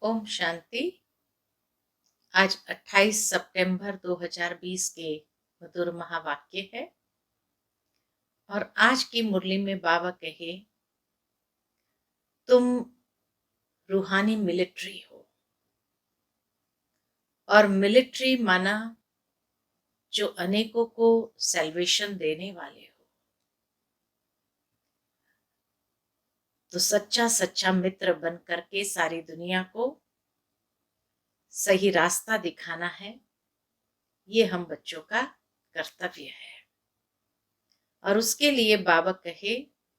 ओम शांति। आज 28 सितंबर 2020 के मधुर महावाक्य है और आज की मुरली में बाबा कहे, तुम रूहानी मिलिट्री हो। और मिलिट्री माना जो अनेकों को सैल्वेशन देने वाले हो। तो सच्चा सच्चा मित्र बन करके सारी दुनिया को सही रास्ता दिखाना है, ये हम बच्चों का कर्तव्य है। और उसके लिए बाबा कहे,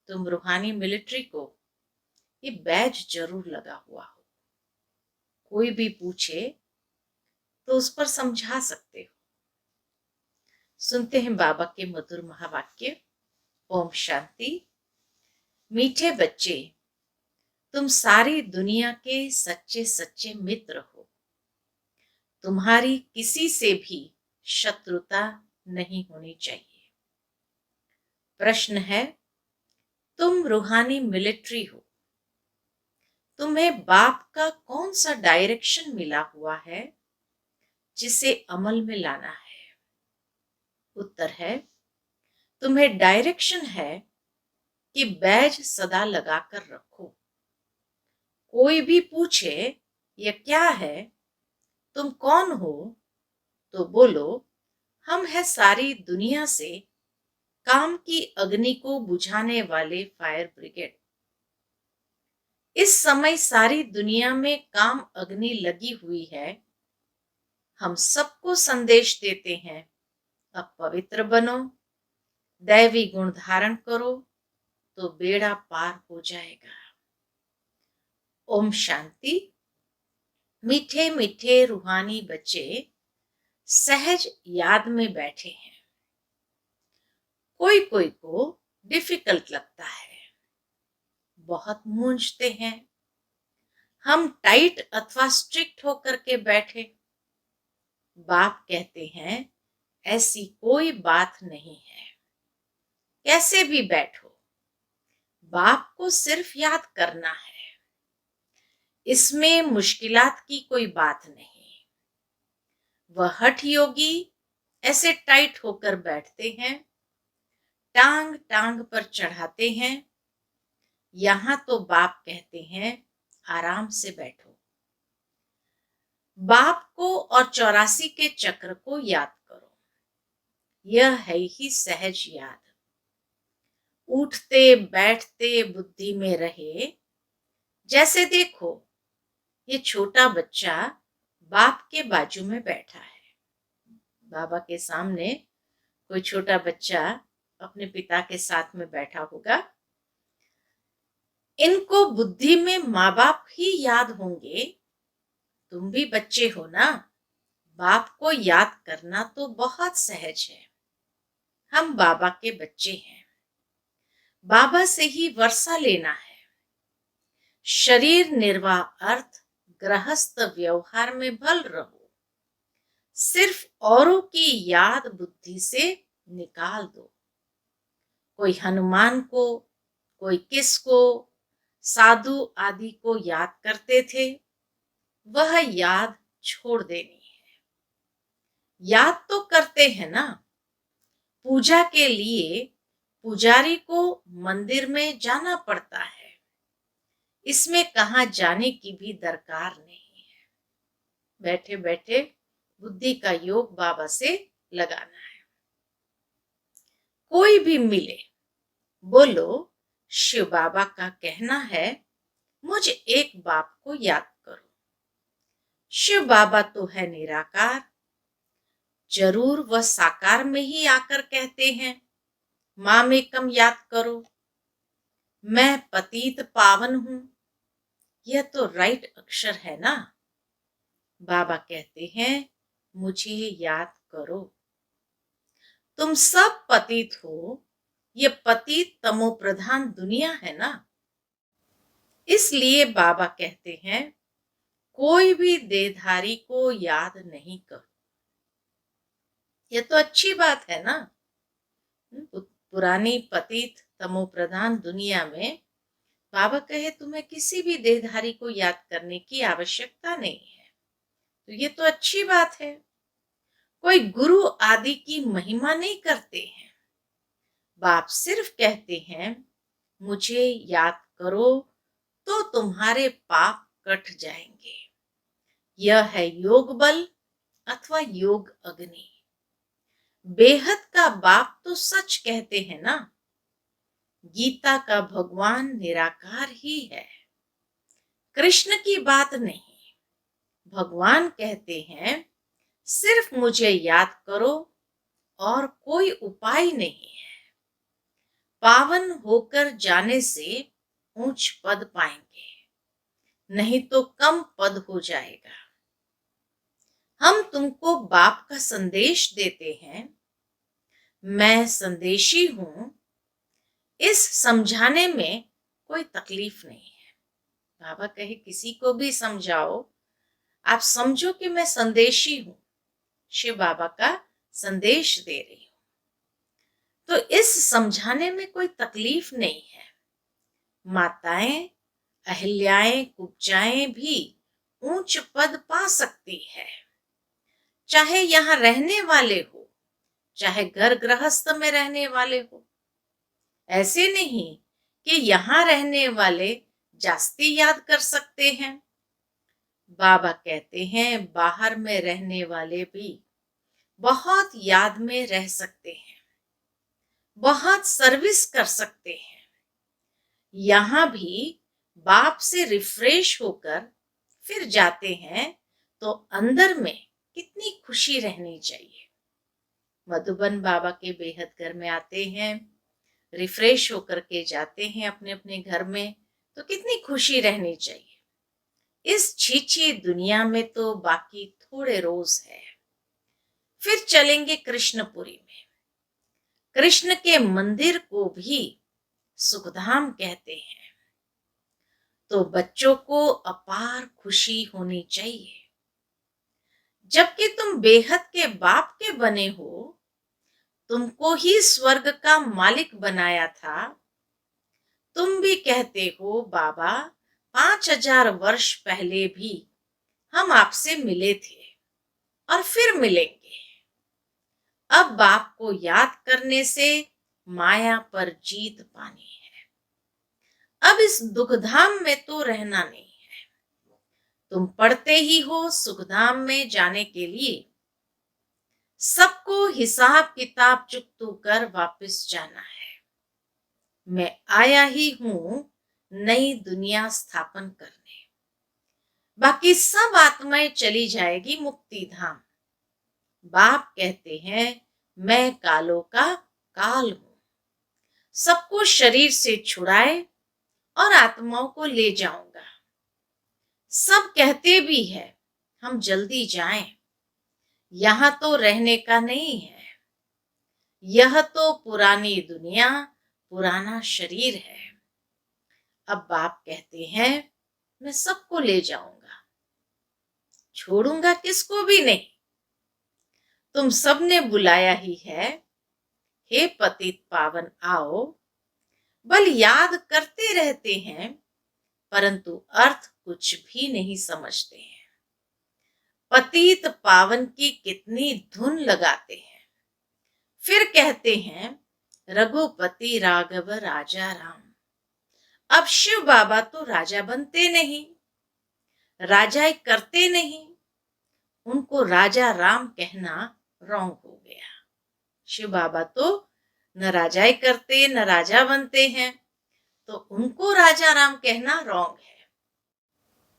तुम रूहानी मिलिट्री को ये बैज जरूर लगा हुआ हो। कोई भी पूछे तो उस पर समझा सकते हो। सुनते हैं बाबा के मधुर महावाक्य। ओम शांति। मीठे बच्चे, तुम सारी दुनिया के सच्चे सच्चे मित्र हो। तुम्हारी किसी से भी शत्रुता नहीं होनी चाहिए। प्रश्न है, तुम रूहानी मिलिट्री हो, तुम्हें बाप का कौन सा डायरेक्शन मिला हुआ है जिसे अमल में लाना है? उत्तर है, तुम्हें डायरेक्शन है कि बैज सदा लगाकर रखो। कोई भी पूछे ये क्या है, तुम कौन हो, तो बोलो, हम है सारी दुनिया से काम की अग्नि को बुझाने वाले फायर ब्रिगेड। इस समय सारी दुनिया में काम अग्नि लगी हुई है। हम सबको संदेश देते हैं, अब पवित्र बनो, दैवी गुण धारण करो, तो बेड़ा पार हो जाएगा। ओम शांति। मीठे मीठे रूहानी बच्चे सहज याद में बैठे हैं। कोई कोई को डिफिकल्ट लगता है, बहुत मूंझते हैं। हम टाइट अथवा स्ट्रिक्ट होकर के बैठे। बाप कहते हैं, ऐसी कोई बात नहीं है। कैसे भी बैठो, बाप को सिर्फ याद करना है। इसमें मुश्किलात की कोई बात नहीं। वह हठ योगी ऐसे टाइट होकर बैठते हैं, टांग टांग पर चढ़ाते हैं। यहां तो बाप कहते हैं, आराम से बैठो। बाप को और 84 के चक्र को याद करो। यह है ही सहज याद। उठते बैठते बुद्धि में रहे। जैसे देखो, ये छोटा बच्चा बाप के बाजू में बैठा है। बाबा के सामने कोई छोटा बच्चा अपने पिता के साथ में बैठा होगा। इनको बुद्धि में माँ बाप ही याद होंगे। तुम भी बच्चे हो ना, बाप को याद करना तो बहुत सहज है। हम बाबा के बच्चे हैं, बाबा से ही वर्षा लेना है। शरीर निर्वाह अर्थ गृहस्थ व्यवहार में भल रहो। सिर्फ औरों की याद बुद्धि से निकाल दो। कोई हनुमान को, कोई किसको, साधु आदि को याद करते थे, वह याद छोड़ देनी है। याद तो करते हैं ना। पूजा के लिए पुजारी को मंदिर में जाना पड़ता है। इसमें कहाँ जाने की भी दरकार नहीं है। बैठे बैठे बुद्धि का योग बाबा से लगाना है। कोई भी मिले, बोलो, शिव बाबा का कहना है, मुझे एक बाप को याद करो। शिव बाबा तो है निराकार। जरूर वह साकार में ही आकर कहते हैं, मां में कम याद करो। मैं पतित पावन हूं, यह तो राइट अक्षर है ना। बाबा कहते हैं, मुझे याद करो। तुम सब पतित हो। ये पतित तमो प्रधान दुनिया है ना। इसलिए बाबा कहते हैं, कोई भी देहधारी को याद नहीं करो। ये तो अच्छी बात है ना। पुरानी पतित तमो प्रधान दुनिया में बाबा कहे तुम्हें किसी भी देहधारी को याद करने की आवश्यकता नहीं है। तो ये तो अच्छी बात है। कोई गुरु आदि की महिमा नहीं करते हैं। बाप सिर्फ कहते हैं मुझे याद करो तो तुम्हारे पाप कट जाएंगे। यह है योग बल अथवा योग अग्नि। बेहद का बाप तो सच कहते हैं ना। गीता का भगवान निराकार ही है, कृष्ण की बात नहीं। भगवान कहते हैं सिर्फ मुझे याद करो और कोई उपाय नहीं है। पावन होकर जाने से ऊंच पद पाएंगे, नहीं तो कम पद हो जाएगा। हम तुमको बाप का संदेश देते हैं, मैं संदेशी हूं, इस समझाने में कोई तकलीफ नहीं है। बाबा कहे किसी को भी समझाओ, आप समझो कि मैं संदेशी हूं, शिव बाबा का संदेश दे रही हूं। तो इस समझाने में कोई तकलीफ नहीं है। माताएं, अहिल्याएं, कुब्जाएं भी ऊंच पद पा सकती है, चाहे यहां रहने वाले हो, चाहे घर गृहस्थ में रहने वाले हो। ऐसे नहीं कि यहां रहने वाले जास्ती याद कर सकते हैं। बाबा कहते हैं बाहर में रहने वाले भी बहुत याद में रह सकते हैं, बहुत सर्विस कर सकते हैं। यहां भी बाप से रिफ्रेश होकर फिर जाते हैं तो अंदर में कितनी खुशी रहनी चाहिए। मधुबन बाबा के बेहद घर में आते हैं, रिफ्रेश होकर के जाते हैं अपने अपने घर में, तो कितनी खुशी रहनी चाहिए। इस छीछी दुनिया में तो बाकी थोड़े रोज है। फिर चलेंगे कृष्णपुरी में। कृष्ण के मंदिर को भी सुखधाम कहते हैं। तो बच्चों को अपार खुशी होनी चाहिए। जबकि तुम बेहद के बाप के बने हो, तुमको ही स्वर्ग का मालिक बनाया था। तुम भी कहते हो बाबा 5000 वर्ष पहले भी हम आपसे मिले थे और फिर मिलेंगे। अब बाप को याद करने से माया पर जीत पानी है। अब इस दुखधाम में तो रहना नहीं है। तुम पढ़ते ही हो सुखधाम में जाने के लिए। सबको हिसाब किताब चुकतू कर वापस जाना है। मैं आया ही हूं नई दुनिया स्थापन करने। बाकी सब आत्माएं चली जाएगी मुक्ति धाम। बाप कहते हैं मैं कालों का काल हूं, सबको शरीर से छुड़ाए और आत्माओं को ले जाऊंगा। सब कहते भी है हम जल्दी जाएं, यहां तो रहने का नहीं है। यह तो पुरानी दुनिया, पुराना शरीर है। अब बाप कहते हैं मैं सबको ले जाऊंगा, छोड़ूंगा किसको भी नहीं। तुम सबने बुलाया ही है, हे पतित पावन आओ। बल याद करते रहते हैं, परंतु अर्थ कुछ भी नहीं समझते हैं। पतित पावन की कितनी धुन लगाते हैं, फिर कहते हैं रघुपति राघव राजा राम। अब शिव बाबा तो राजा बनते नहीं, राजाई करते नहीं, उनको राजा राम कहना रॉन्ग हो गया। शिव बाबा तो न राजाई करते न राजा बनते हैं, तो उनको राजा राम कहना रॉन्ग है।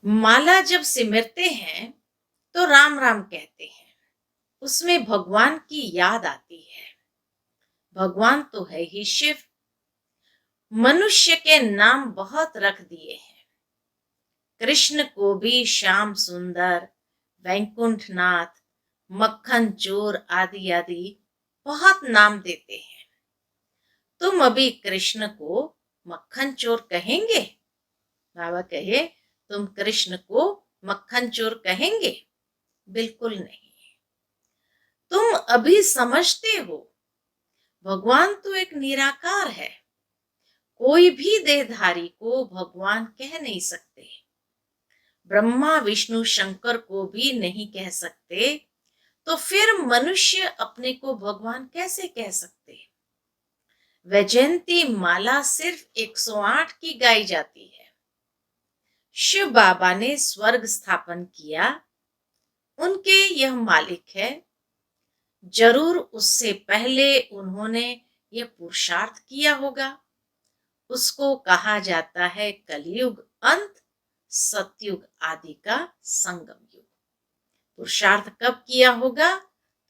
माला जब सिमरते हैं तो राम राम कहते हैं, उसमें भगवान की याद आती है। भगवान तो है ही शिव। मनुष्य के नाम बहुत रख दिए हैं। कृष्ण को भी श्याम सुंदर, वैकुंठनाथ, मक्खन चोर आदि आदि बहुत नाम देते हैं। तुम अभी कृष्ण को मक्खन चोर कहेंगे? बाबा कहे तुम कृष्ण को मक्खन चोर कहेंगे? बिल्कुल नहीं। तुम अभी समझते हो भगवान तो एक निराकार है, कोई भी देहधारी को भगवान कह नहीं सकते, ब्रह्मा विष्णु शंकर को भी नहीं कह सकते, तो फिर मनुष्य अपने को भगवान कैसे कह सकते। वैजयंती माला सिर्फ 108 की गाई जाती है। शिव बाबा ने स्वर्ग स्थापन किया, उनके यह मालिक है। जरूर उससे पहले उन्होंने यह पुरुषार्थ किया होगा। उसको कहा जाता है कलयुग अंत, सतयुग आदि का संगम युग। पुरुषार्थ कब किया होगा?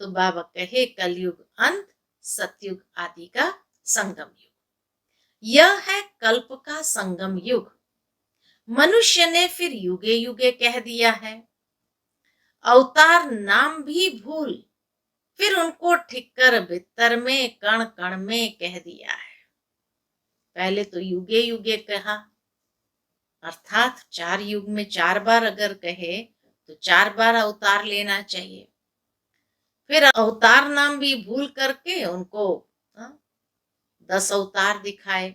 तो बाबा कहे कलयुग अंत, सतयुग आदि का संगम युग। यह है कल्प का संगम युग। मनुष्य ने फिर युगे युगे कह दिया है। अवतार नाम भी भूल, फिर उनको ठिक्कर बित्तर में कण कण में कह दिया है। पहले तो युगे युगे कहा, अर्थात 4 युग में 4 बार अगर कहे तो 4 बार अवतार लेना चाहिए। फिर अवतार नाम भी भूल करके उनको 10 अवतार दिखाए,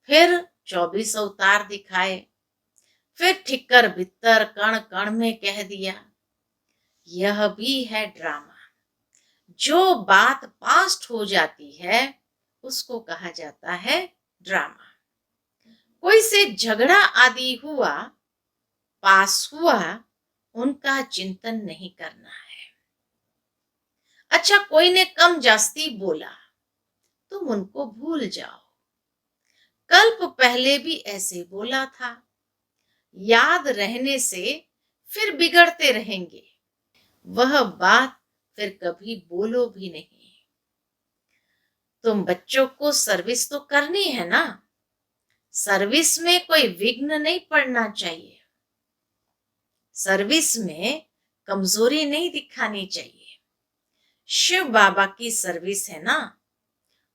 फिर 24 अवतार दिखाए, फिर ठिक्कर बित्तर कण कण में कह दिया। यह भी है ड्रामा। जो बात पास्ट हो जाती है उसको कहा जाता है ड्रामा। कोई से झगड़ा आदि हुआ, पास हुआ, उनका चिंतन नहीं करना है। अच्छा, कोई ने कम जास्ती बोला, तुम उनको भूल जाओ। कल्प पहले भी ऐसे बोला था। याद रहने से फिर बिगड़ते रहेंगे। वह बात फिर कभी बोलो भी नहीं। तुम बच्चों को सर्विस तो करनी है ना। सर्विस में कोई विघ्न नहीं पड़ना चाहिए। सर्विस में कमजोरी नहीं दिखानी चाहिए। शिव बाबा की सर्विस है ना,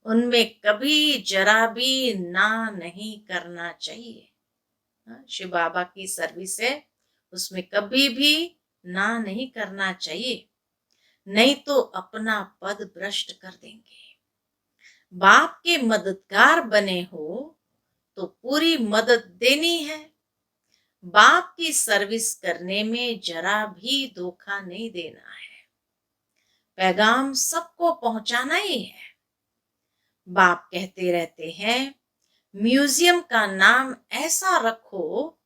उनमें कभी जरा भी ना नहीं करना चाहिए। शिव बाबा की सर्विस है, उसमें कभी भी ना नहीं करना चाहिए, नहीं तो अपना पद भ्रष्ट कर देंगे। बाप के मददगार बने हो तो पूरी मदद देनी है। बाप की सर्विस करने में जरा भी धोखा नहीं देना है। पैगाम सबको पहुंचाना ही है। बाप कहते रहते हैं, म्यूजियम का नाम ऐसा रखो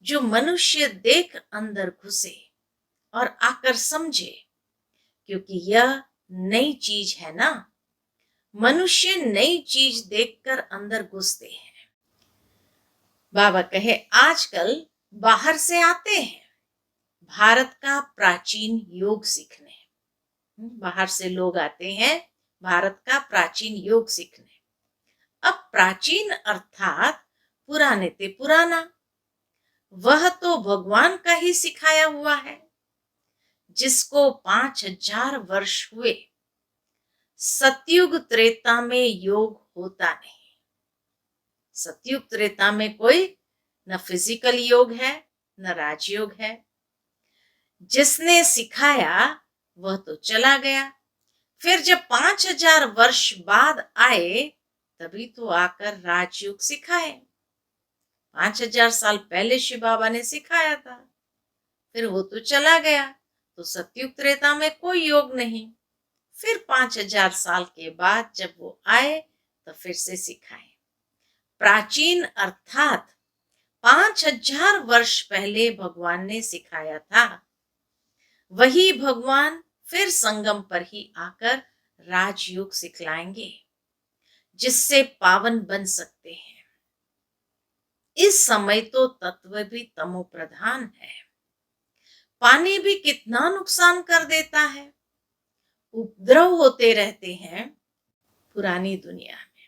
जो मनुष्य देख अंदर घुसे और आकर समझे, क्योंकि यह नई चीज है ना। मनुष्य नई चीज देखकर अंदर घुसते हैं। बाबा कहे आजकल बाहर से आते हैं भारत का प्राचीन योग सीखने। बाहर से लोग आते हैं भारत का प्राचीन योग सीखने। अब प्राचीन अर्थात पुराने ते पुराना, वह तो भगवान का ही सिखाया हुआ है, जिसको 5000 वर्ष हुए। सतयुग त्रेता में योग होता नहीं। सतयुग त्रेता में कोई न फिजिकल योग है न राजयोग है। जिसने सिखाया वह तो चला गया। फिर जब 5000 वर्ष बाद आए तभी तो आकर राजयोग सिखाए। 5000 साल पहले शिव बाबा ने सिखाया था, फिर वो तो चला गया, तो सतयुग त्रेता में कोई योग नहीं। फिर 5000 साल के बाद जब वो आए तो फिर से सिखाए। प्राचीन अर्थात 5000 वर्ष पहले भगवान ने सिखाया था, वही भगवान फिर संगम पर ही आकर राजयोग सिखलाएंगे, जिससे पावन बन सकते हैं। इस समय तो तत्व भी तमो प्रधान है। पानी भी कितना नुकसान कर देता है। उपद्रव होते रहते हैं पुरानी दुनिया में।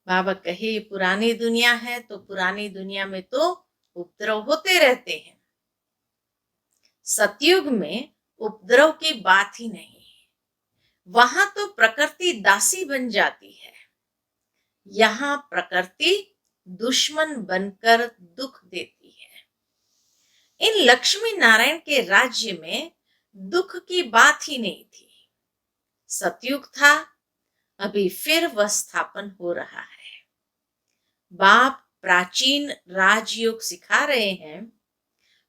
बाबा कहे पुरानी दुनिया है तो पुरानी दुनिया में तो उपद्रव होते रहते हैं। सतयुग में उपद्रव की बात ही नहीं है। वहां तो प्रकृति दासी बन जाती है। यहाँ प्रकृति दुश्मन बनकर दुख देती है। इन लक्ष्मी नारायण के राज्य में दुख की बात ही नहीं थी। सतयुग था, अभी फिर वह स्थापन हो रहा है। बाप प्राचीन राजयोग सिखा रहे हैं,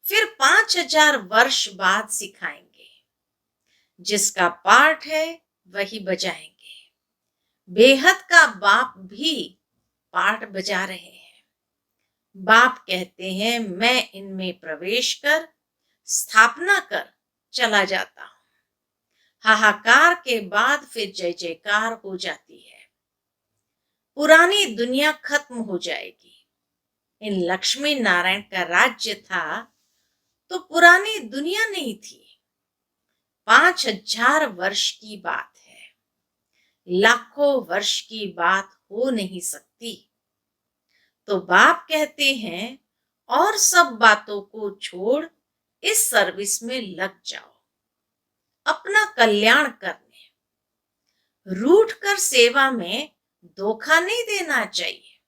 फिर 5000 वर्ष बाद सिखाएंगे। जिसका पाठ है वही बजाएंगे। बेहद का बाप भी पाठ बजा रहे हैं। बाप कहते हैं, मैं इनमें प्रवेश कर स्थापना कर चला जाता हूं। हाहाकार के बाद फिर जय जयकार हो जाती है। पुरानी दुनिया खत्म हो जाएगी। इन लक्ष्मी नारायण का राज्य था तो पुरानी दुनिया नहीं थी। 5000 वर्ष की बात है, लाखों वर्ष की बात हो नहीं सकती। तो बाप कहते हैं, और सब बातों को छोड़ इस सर्विस में लग जाओ, अपना कल्याण करने। रूठ कर सेवा में धोखा नहीं देना चाहिए।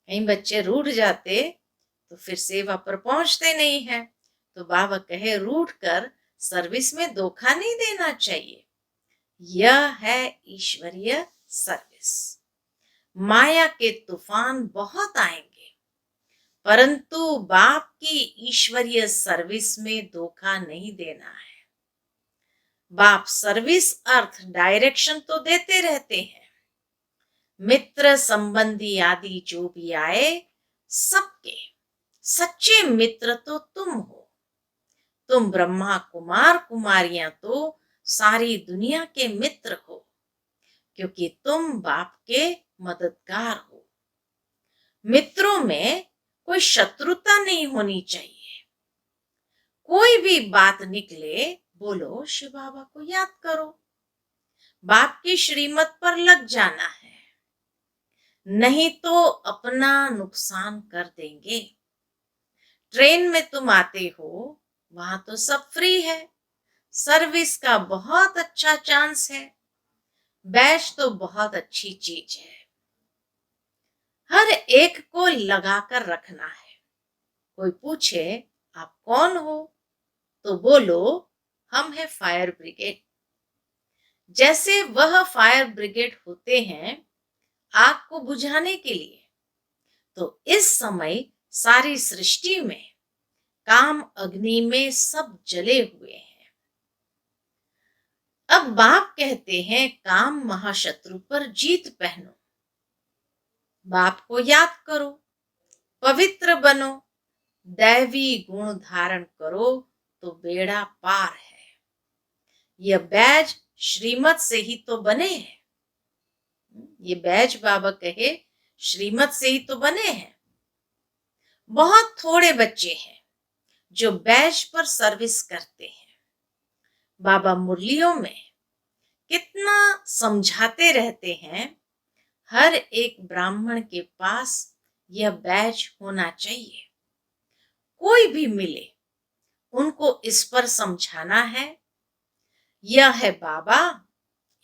कई बच्चे रूठ जाते तो फिर सेवा पर पहुंचते नहीं है। तो बाबा कहे, रूठ कर सर्विस में धोखा नहीं देना चाहिए। यह है ईश्वरीय सर्विस। माया के तूफान बहुत आएंगे, परंतु बाप की ईश्वरीय सर्विस में धोखा नहीं देना है। बाप सर्विस अर्थ डायरेक्शन तो देते रहते हैं। मित्र संबंधी आदि जो भी आए, सबके सच्चे मित्र तो तुम हो। तुम ब्रह्मा कुमार कुमारियां तो सारी दुनिया के मित्र हो, क्योंकि तुम बाप के मददगार हो। मित्रों में कोई शत्रुता नहीं होनी चाहिए। कोई भी बात निकले, बोलो शिव बाबा को याद करो। बाप की श्रीमत पर लग जाना है, नहीं तो अपना नुकसान कर देंगे। ट्रेन में तुम आते हो, वहां तो सब फ्री है, सर्विस का बहुत अच्छा चांस है। बैच तो बहुत अच्छी चीज है, हर एक को लगा कर रखना है। कोई पूछे आप कौन हो, तो बोलो हम है फायर ब्रिगेड। जैसे वह फायर ब्रिगेड होते हैं आग को बुझाने के लिए, तो इस समय सारी सृष्टि में काम अग्नि में सब जले हुए हैं। अब बाप कहते हैं, काम महाशत्रु पर जीत पहनो। बाप को याद करो, पवित्र बनो, दैवी गुण धारण करो तो बेड़ा पार है। यह बैज श्रीमत से ही तो बने हैं। ये बैज बाबा कहे श्रीमत से ही तो बने हैं। बहुत थोड़े बच्चे हैं जो बैज पर सर्विस करते हैं। बाबा मुरलियों में कितना समझाते रहते हैं, हर एक ब्राह्मण के पास यह बैज होना चाहिए। कोई भी मिले उनको इस पर समझाना है, यह है बाबा,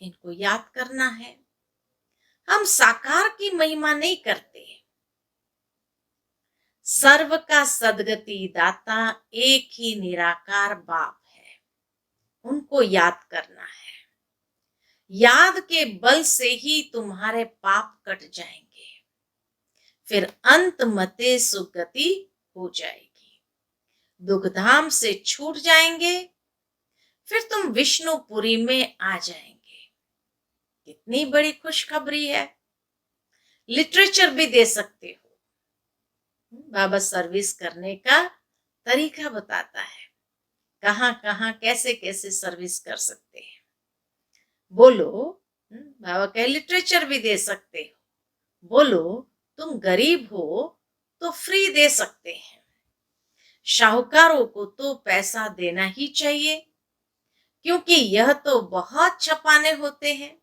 इनको याद करना है। हम साकार की महिमा नहीं करते। सर्व का सदगति दाता एक ही निराकार बाप है, उनको याद करना है। याद के बल से ही तुम्हारे पाप कट जाएंगे, फिर अंत मते सुगति हो जाएगी। दुखधाम से छूट जाएंगे, फिर तुम विष्णुपुरी में आ जाएंगे। कितनी बड़ी खुशखबरी है। लिटरेचर भी दे सकते हो। बाबा सर्विस करने का तरीका बताता है, कहां कहां कैसे कैसे सर्विस कर सकते हैं। बोलो बाबा कहे लिटरेचर भी दे सकते हो। बोलो तुम गरीब हो तो फ्री दे सकते हैं। शाहूकारों को तो पैसा देना ही चाहिए, क्योंकि यह तो बहुत छपाने होते हैं।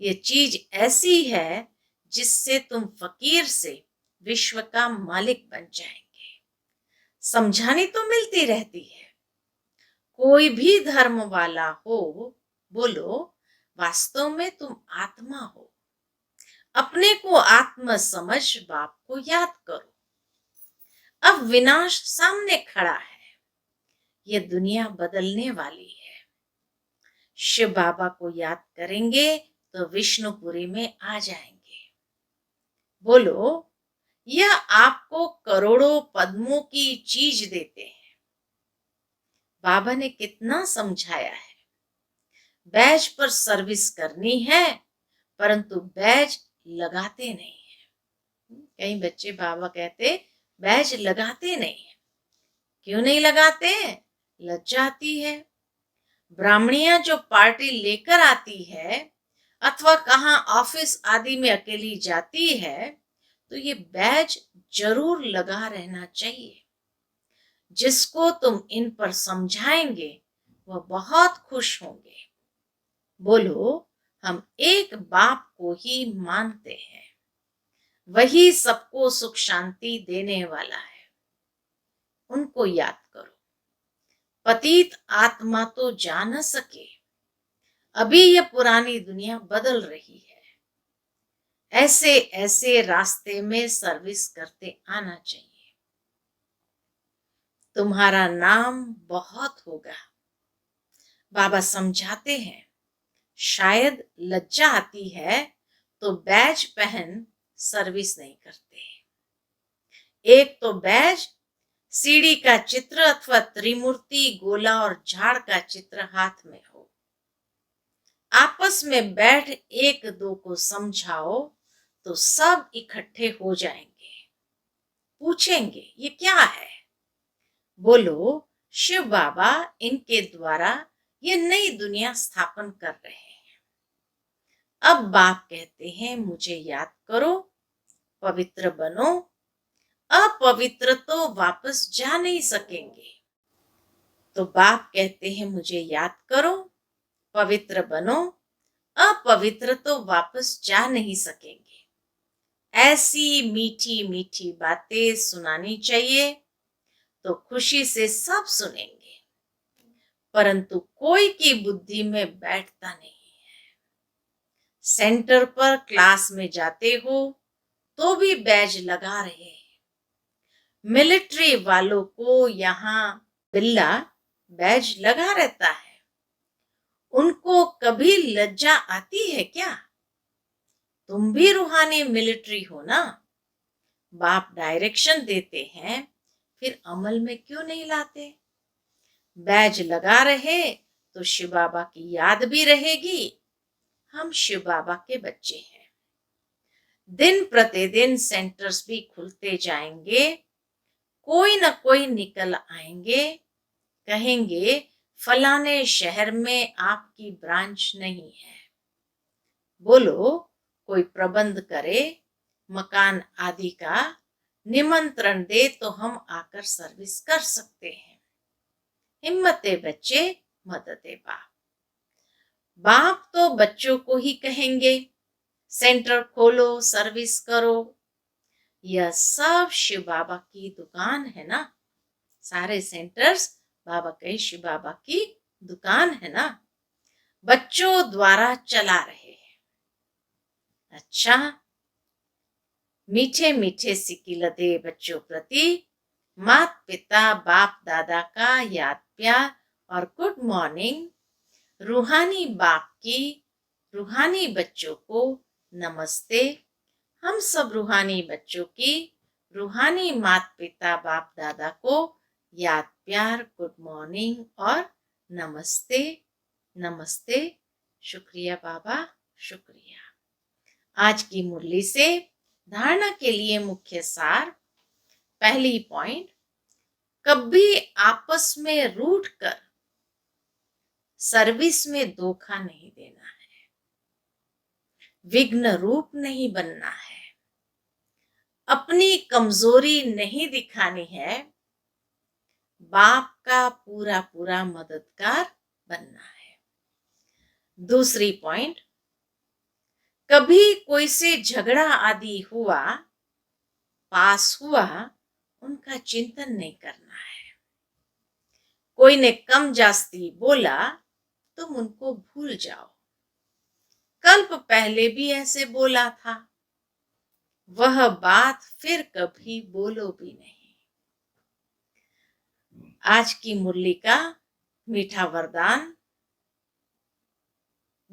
ये चीज ऐसी है जिससे तुम फकीर से विश्व का मालिक बन जाएंगे। समझानी तो मिलती रहती है। कोई भी धर्म वाला हो, बोलो वास्तव में तुम आत्मा हो। अपने को आत्मा समझ बाप को याद करो। अब विनाश सामने खड़ा है, ये दुनिया बदलने वाली है। शिव बाबा को याद करेंगे तो विष्णुपुरी में आ जाएंगे। बोलो, यह आपको करोड़ों पद्मों की चीज देते हैं। बाबा ने कितना समझाया है, बैज पर सर्विस करनी है, परंतु बैज लगाते नहीं है। कई बच्चे बाबा कहते बैज लगाते नहीं है। क्यों नहीं लगाते? लज्जा आती है। ब्राह्मणियां जो पार्टी लेकर आती है अथवा कहाँ ऑफिस आदि में अकेली जाती है, तो ये बैज जरूर लगा रहना चाहिए। जिसको तुम इन पर समझाएंगे वह बहुत खुश होंगे। बोलो, हम एक बाप को ही मानते हैं, वही सबको सुख शांति देने वाला है। उनको याद करो। पतित आत्मा तो जा न सके, अभी यह पुरानी दुनिया बदल रही है। ऐसे ऐसे रास्ते में सर्विस करते आना चाहिए। तुम्हारा नाम बहुत होगा। बाबा समझाते हैं, शायद लज्जा आती है तो बैज पहन सर्विस नहीं करते। एक तो बैज सीढ़ी का चित्र अथवा त्रिमूर्ति गोला और झाड़ का चित्र हाथ में हो। आपस में बैठ एक दो को समझाओ तो सब इकट्ठे हो जाएंगे। पूछेंगे ये क्या है? बोलो, शिव बाबा इनके द्वारा ये नई दुनिया स्थापन कर रहे हैं। अब बाप कहते हैं मुझे याद करो, पवित्र बनो। अपवित्र तो वापस जा नहीं सकेंगे। तो बाप कहते हैं मुझे याद करो, पवित्र बनो। अपवित्र तो वापस जा नहीं सकेंगे। ऐसी मीठी मीठी बातें सुनानी चाहिए तो खुशी से सब सुनेंगे, परंतु कोई की बुद्धि में बैठता नहीं है। सेंटर पर क्लास में जाते हो तो भी बैज लगा रहे हैं। मिलिट्री वालों को यहाँ बिल्ला बैज लगा रहता है। उनको कभी लज्जा आती है क्या? तुम भी रूहानी मिलिट्री हो ना। बाप डायरेक्शन देते हैं, फिर अमल में क्यों नहीं लाते? बैज लगा रहे तो शिव बाबा की याद भी रहेगी। हम शिव बाबा के बच्चे हैं। दिन प्रतिदिन सेंटर्स भी खुलते जाएंगे। कोई न कोई निकल आएंगे, कहेंगे फलाने शहर में आपकी ब्रांच नहीं है। बोलो, कोई प्रबंध करे, मकान आदि का निमंत्रण दे तो हम आकर सर्विस कर सकते हैं। हिम्मते बच्चे, मददे बाप। बाप तो बच्चों को ही कहेंगे सेंटर खोलो, सर्विस करो। यह सब शिव बाबा की दुकान है ना। सारे सेंटर्स बाबा के शिव बाबा की दुकान है ना। बच्चों द्वारा चला रहे हैं। अच्छा, मीठे मीठे सिकिलदे बच्चों प्रति माता पिता बाप दादा का याद प्यार और गुड मॉर्निंग। रूहानी बाप की रूहानी बच्चों को नमस्ते। हम सब रूहानी बच्चों की रूहानी माता पिता बाप दादा को याद प्यार, गुड मॉर्निंग और नमस्ते। नमस्ते। शुक्रिया बाबा, शुक्रिया। आज की मुरली से धारणा के लिए मुख्य सार। पहली पॉइंट, कभी आपस में रूठ कर सर्विस में धोखा नहीं देना है। विघ्न रूप नहीं बनना है। अपनी कमजोरी नहीं दिखानी है। बाप का पूरा पूरा मददगार बनना है। दूसरी पॉइंट, कभी कोई से झगड़ा आदि हुआ, पास हुआ, उनका चिंतन नहीं करना है। कोई ने कम जास्ती बोला, तुम उनको भूल जाओ। कल्प पहले भी ऐसे बोला था, वह बात फिर कभी बोलो भी नहीं। आज की मुरली का मीठा वरदान,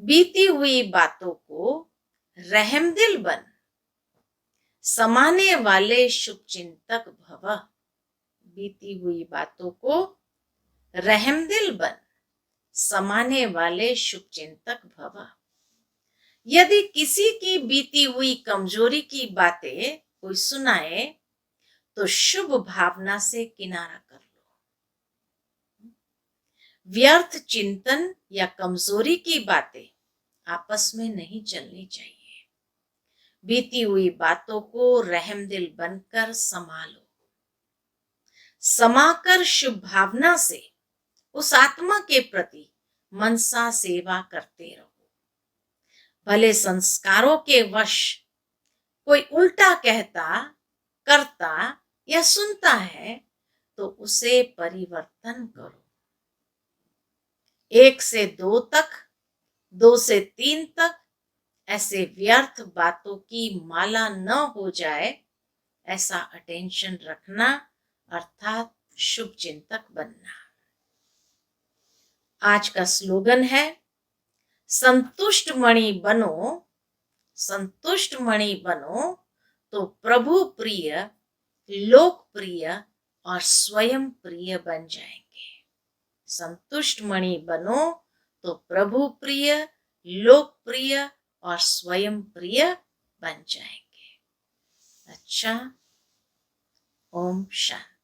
बीती हुई बातों को रहमदिल बन समाने वाले शुभ चिंतक भव। बीती हुई बातों को रहमदिल बन, समाने वाले शुभ चिंतक भव। यदि किसी की बीती हुई कमजोरी की बातें कोई सुनाए तो शुभ भावना से किनारा कर लो। व्यर्थ चिंतन या कमजोरी की बातें आपस में नहीं चलनी चाहिए। बीती हुई बातों को रहमदिल बनकर संभालो। समाकर शुभ भावना से उस आत्मा के प्रति मनसा सेवा करते रहो। भले संस्कारों के वश कोई उल्टा कहता, करता या सुनता है तो उसे परिवर्तन करो। 1 से 2 तक, 2 से 3 तक ऐसे व्यर्थ बातों की माला न हो जाए, ऐसा अटेंशन रखना अर्थात शुभ चिंतक बनना। आज का स्लोगन है, संतुष्ट मणि बनो, संतुष्ट मणि बनो तो प्रभु प्रिय, लोकप्रिय और स्वयं प्रिय बन जाएंगे। संतुष्ट मणि बनो तो प्रभु प्रिय, लोकप्रिय और स्वयं प्रिय बन जाएंगे। अच्छा, ओम शांति।